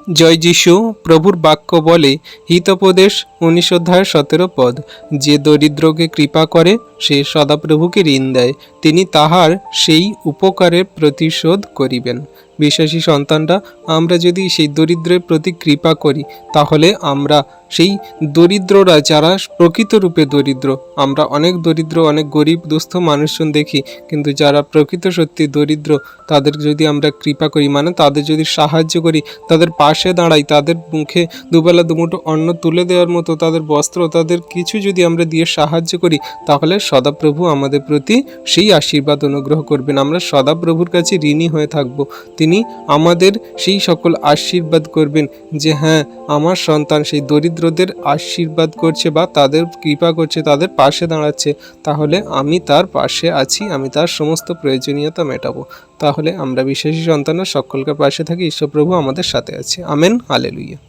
জয় যিশু। প্রভুর বাক্য বলে, হিতোপদেশ 19 অধ্যায় 17 পদ, যে দরিদ্রকে কৃপা করে সে সদাপ্রভুকে ঋণ দেয়, তিনি তাহার সেই উপকারের প্রতিশোধ করিবেন। বিশ্বাসী সন্তানরা, আমরা যদি সেই দরিদ্রের প্রতি কৃপা করি, তাহলে আমরা সেই দরিদ্ররা যারা প্রকৃতরূপে দরিদ্র, আমরা অনেক দরিদ্র, অনেক গরিব দুস্থ মানুষজন দেখি, কিন্তু যারা প্রকৃত সত্যি দরিদ্র, তাদের যদি আমরা কৃপা করি, মানে তাদের যদি সাহায্য করি, তাদের পাশে দাঁড়াই, তাদের মুখে দুবেলা দুমুঠো অন্ন তুলে দেওয়ার মতো তাদের বস্ত্র, তাদের কিছু যদি আমরা দিয়ে সাহায্য করি, তাহলে সদাপ্রভু আমাদের প্রতি সেই আশীর্বাদ অনুগ্রহ করবেন। আমরা সদাপ্রভুর কাছে ঋণী হয়ে থাকব। তিনি আমাদের সেই সকল আশীর্বাদ করবেন যে হ্যাঁ, আমার সন্তান সেই দরিদ্রদের আশীর্বাদ করছে বা তাদের কৃপা করছে, তাদের পাশে দাঁড়াচ্ছে, তাহলে আমি তার পাশে আছি, আমি তার সমস্ত প্রয়োজনীয়তা মেটাবো। তাহলে আমরা বিশ্বাসী সন্তানের সকলকে পাশে থাকি, ঈশ্বরপ্রভু আমাদের সাথে আছে। Amen, hallelujah.